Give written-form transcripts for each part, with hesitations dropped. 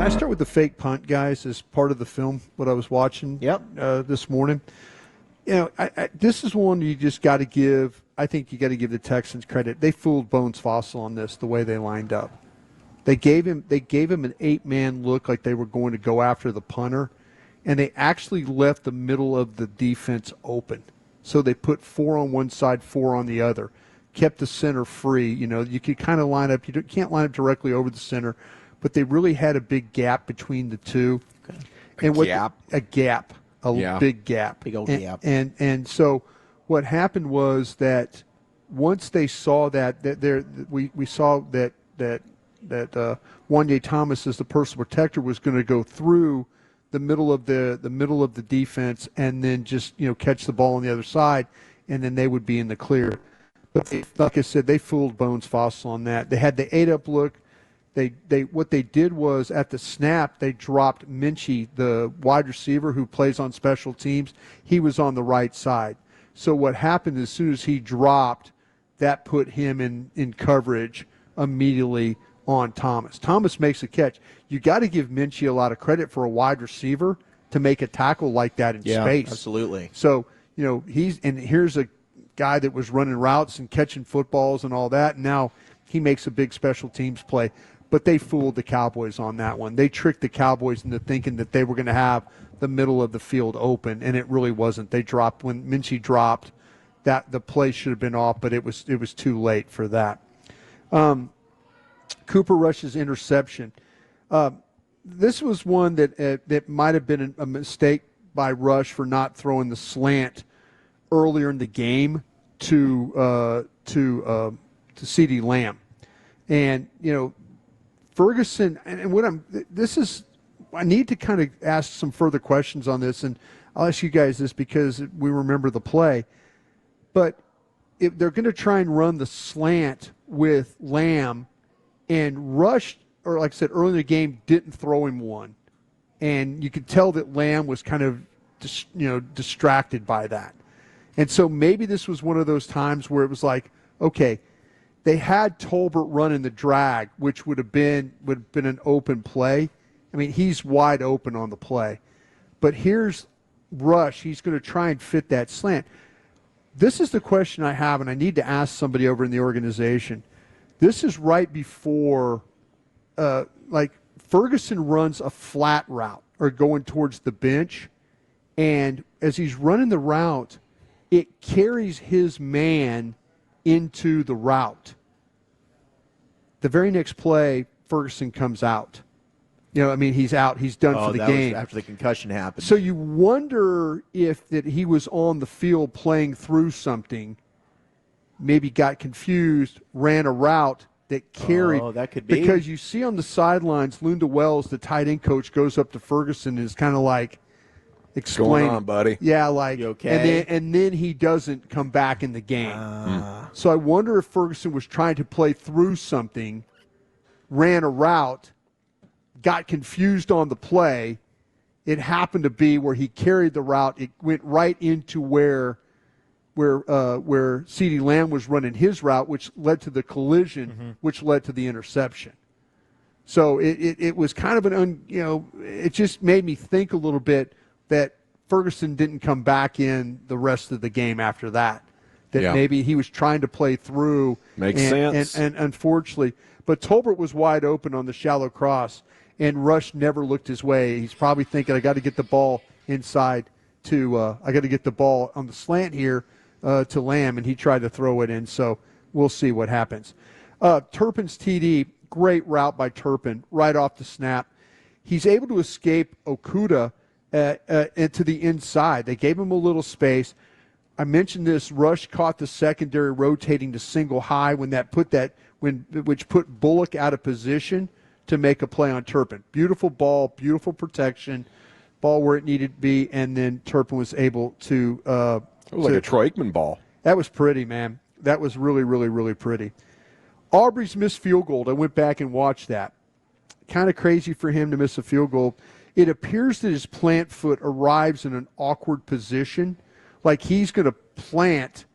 Can I start with the fake punt, guys, as part of the film, what I was watching this morning? This is one you just got to give – I think you got to give the Texans credit. They fooled Bones Fossil on this, the way they lined up. They gave him an 8-man look like they were going to go after the punter, and they actually left the middle of the defense open. So they put 4 on one side, 4 on the other, kept the center free. You could kind of line up. You can't line up directly over the center, but they really had a big gap between the two. Okay. A gap. Big gap. Big old gap. And so what happened was that once they saw we saw that Wanye Thomas as the personal protector was going to go through the middle of the defense and then just catch the ball on the other side, and then they would be in the clear. But like I said, they fooled Bones Fossil on that. They had the 8-up look. What they did was at the snap they dropped Minchie, the wide receiver who plays on special teams. He was on the right side. So what happened as soon as he dropped, that put him in coverage immediately on Thomas. Thomas makes a catch. You got to give Minchie a lot of credit for a wide receiver to make a tackle like that in space. Absolutely. So here's a guy that was running routes and catching footballs and all that, and now he makes a big special teams play. But they fooled the Cowboys on that one. They tricked the Cowboys into thinking that they were going to have the middle of the field open, and it really wasn't. They dropped when Minchie dropped. That the play should have been off, but it was too late for that. Cooper Rush's interception. This was one that might have been a mistake by Rush for not throwing the slant earlier in the game to CeeDee Lamb, and Ferguson, and I need to kind of ask some further questions on this, and I'll ask you guys this because we remember the play. But if they're going to try and run the slant with Lamb, and Rush, or like I said earlier in the game, didn't throw him one, and you could tell that Lamb was kind of distracted by that, and so maybe this was one of those times where it was like, okay. They had Tolbert running the drag, which would have been an open play. I mean, he's wide open on the play. But here's Rush. He's going to try and fit that slant. This is the question I have, and I need to ask somebody over in the organization. This is right before, Ferguson runs a flat route or going towards the bench, and as he's running the route, it carries his man into the route. The very next play, Ferguson comes out. He's out. He's done for the game. Was after the concussion happened. So you wonder if that he was on the field playing through something, maybe got confused, ran a route that carried. Oh, that could be. Because you see on the sidelines, Lunda Wells, the tight end coach, goes up to Ferguson and is kind of like, explain. What's going on, buddy? Yeah, like, you okay? And then he doesn't come back in the game. So I wonder if Ferguson was trying to play through something, ran a route, got confused on the play. It happened to be where he carried the route. It went right into where CeeDee Lamb was running his route, which led to the collision, which led to the interception. So it was kind of it just made me think a little bit that Ferguson didn't come back in the rest of the game after that. That maybe he was trying to play through. Makes sense. And unfortunately, but Tolbert was wide open on the shallow cross, and Rush never looked his way. He's probably thinking, I got to get the ball inside I got to get the ball on the slant here to Lamb, and he tried to throw it in. So we'll see what happens. Turpin's TD, great route by Turpin right off the snap. He's able to escape Okuda into the inside. They gave him a little space. I mentioned this. Rush caught the secondary rotating to single high which put Bullock out of position to make a play on Turpin. Beautiful ball, beautiful protection, ball where it needed to be, and then Turpin was able to. It was like a Troy Aikman ball. That was pretty, man. That was really, really, really pretty. Aubrey's missed field goal. I went back and watched that. Kind of crazy for him to miss a field goal. It appears that his plant foot arrives in an awkward position, like he's going to plant,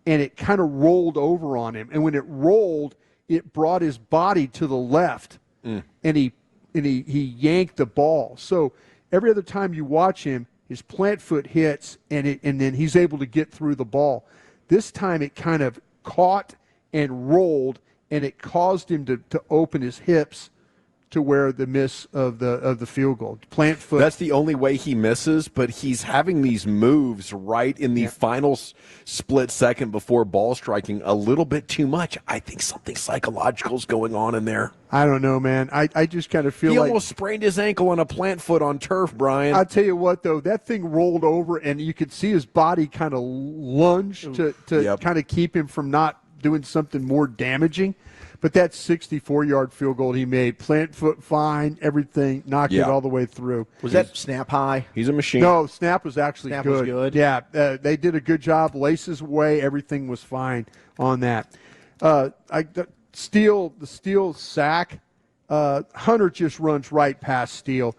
and it kind of rolled over on him. And when it rolled, it brought his body to the left, and he he yanked the ball. So every other time you watch him, his plant foot hits, and then he's able to get through the ball. This time it kind of caught and rolled, and it caused him to open his hips to where the miss of the field goal. Plant foot. That's the only way he misses, but he's having these moves right in the final split second before ball striking a little bit too much. I think something psychological is going on in there. I don't know, man. I just kind of feel he like almost sprained his ankle on a plant foot on turf, Brian. I'll tell you what, though, that thing rolled over, and you could see his body kind of lunge to kind of keep him from not doing something more damaging. But that 64-yard field goal he made, plant foot fine, everything, knocked it all the way through. Was that snap high? He's a machine. No, snap was actually snap good. Was good. Yeah, they did a good job. Laces away, everything was fine on that. The Steele sack, Hunter just runs right past Steele.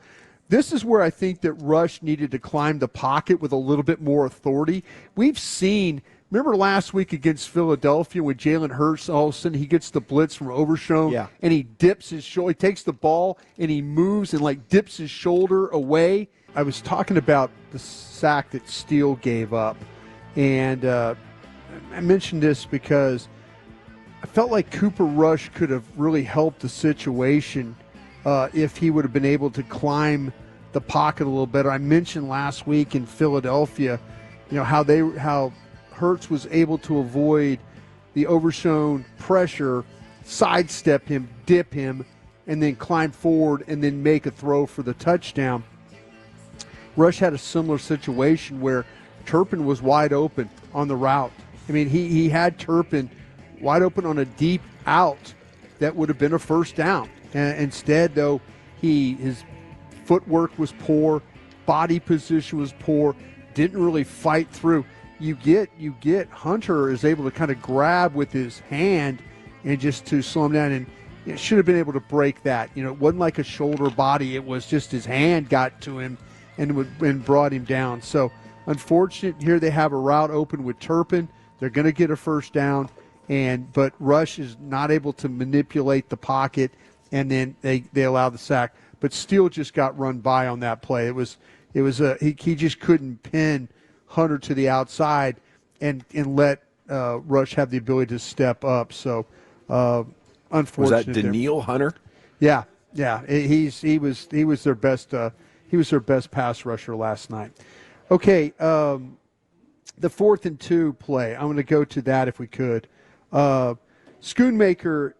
This is where I think that Rush needed to climb the pocket with a little bit more authority. We've seen – remember last week against Philadelphia when Jalen Hurts, all of a sudden he gets the blitz from Overshown, and he dips his shoulder. He takes the ball and he moves and, like, dips his shoulder away. I was talking about the sack that Steele gave up, and I mentioned this because I felt like Cooper Rush could have really helped the situation if he would have been able to climb the pocket a little better. I mentioned last week in Philadelphia, how Hurts was able to avoid the Overshown pressure, sidestep him, dip him, and then climb forward and then make a throw for the touchdown. Rush had a similar situation where Turpin was wide open on the route. I mean, he had Turpin wide open on a deep out that would have been a first down. And instead, though, his footwork was poor, body position was poor, didn't really fight through. You get Hunter is able to kind of grab with his hand and just to slow him down, and it should have been able to break that. It wasn't like a shoulder body; it was just his hand got to him and brought him down. So unfortunate. Here they have a route open with Turpin. They're going to get a first down, but Rush is not able to manipulate the pocket, and then they allow the sack. But Steele just got run by on that play. He just couldn't pin Hunter to the outside and let Rush have the ability to step up. So unfortunate. Was that Daniil Hunter? Yeah. He was their best pass rusher last night. Okay, the 4th and 2 play. I'm going to go to that if we could. Schoonmaker.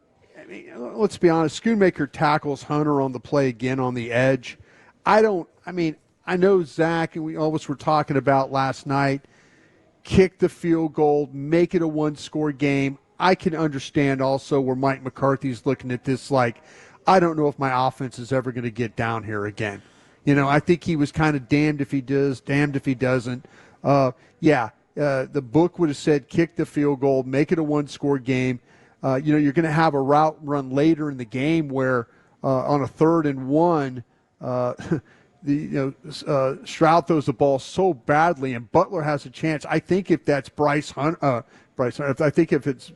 Let's be honest. Schoonmaker tackles Hunter on the play again on the edge. I know Zach and we all of us were talking about last night, kick the field goal, make it a one-score game. I can understand also where Mike McCarthy's looking at this like, I don't know if my offense is ever going to get down here again. I think he was kind of damned if he does, damned if he doesn't. The book would have said kick the field goal, make it a one-score game. You're going to have a route run later in the game where on a 3rd and 1, Stroud throws the ball so badly, and Butler has a chance. I think if that's I think if it's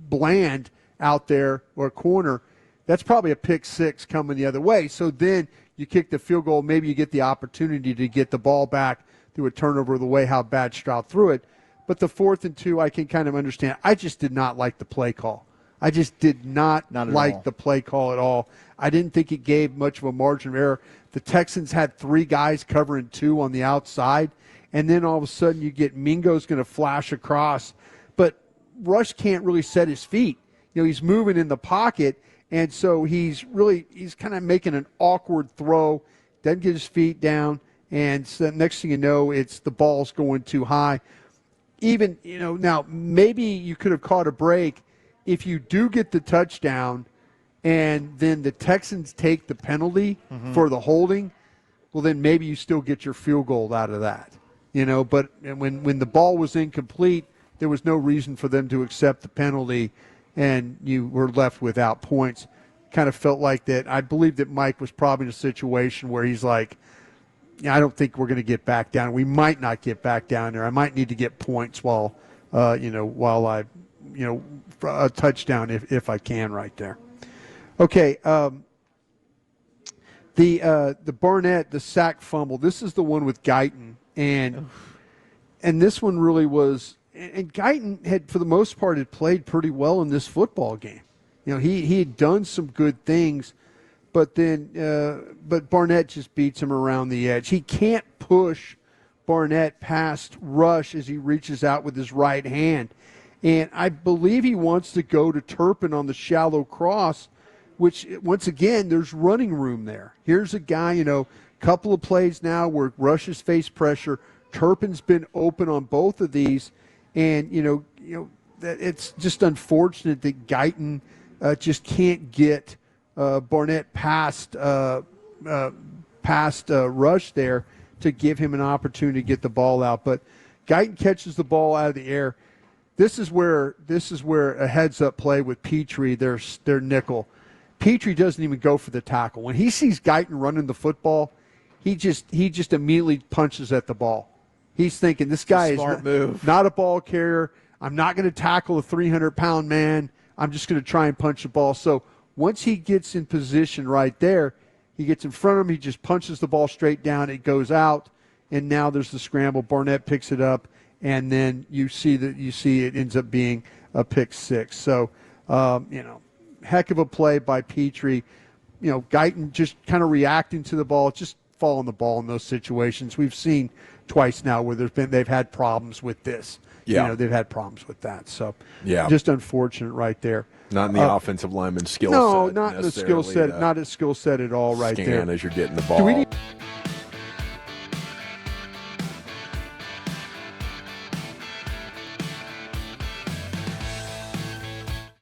Bland out there or corner, that's probably a pick six coming the other way. So then you kick the field goal, maybe you get the opportunity to get the ball back through a turnover the way how bad Stroud threw it. But the 4th and 2, I can kind of understand. I just did not like the play call. I just did not like the play call at all. I didn't think it gave much of a margin of error. The Texans had 3 guys covering 2 on the outside, and then all of a sudden you get Mingo's going to flash across. But Rush can't really set his feet. He's moving in the pocket, and so he's kind of making an awkward throw, doesn't get his feet down, and so next thing you know, it's the ball's going too high. Even, now maybe you could have caught a break if you do get the touchdown and then the Texans take the penalty for the holding, well, then maybe you still get your field goal out of that. But when the ball was incomplete, there was no reason for them to accept the penalty, and you were left without points. Kind of felt like that. I believe that Mike was probably in a situation where he's like, I don't think we're going to get back down. We might not get back down there. I might need to get points while a touchdown if I can right there. Okay. The Barnett, the sack fumble. This is the one with Guyton, and this one really was. And Guyton had, for the most part, had played pretty well in this football game. He had done some good things, but Barnett just beats him around the edge. He can't push Barnett past Rush as he reaches out with his right hand. And I believe he wants to go to Turpin on the shallow cross, which, once again, there's running room there. Here's a guy, couple of plays now where Rush has faced pressure. Turpin's been open on both of these. And, that it's just unfortunate that Guyton just can't get Barnett past Rush there to give him an opportunity to get the ball out. But Guyton catches the ball out of the air. This is where a heads-up play with Petrie, their nickel. Petrie doesn't even go for the tackle. When he sees Guyton running the football, he just immediately punches at the ball. He's thinking, this guy is not a ball carrier. I'm not going to tackle a 300-pound man. I'm just going to try and punch the ball. So once he gets in position right there, he gets in front of him. He just punches the ball straight down. It goes out, and now there's the scramble. Barnett picks it up, and then you see it ends up being a pick six. So, heck of a play by Petrie. Guyton just kind of reacting to the ball, just following the ball in those situations. We've seen twice now where they've had problems with this. Yeah. They've had problems with that. So, yeah, just unfortunate right there. Not in the offensive lineman skill set. No, not the skill set. Not a skill set at all right there. Scan as you're getting the ball.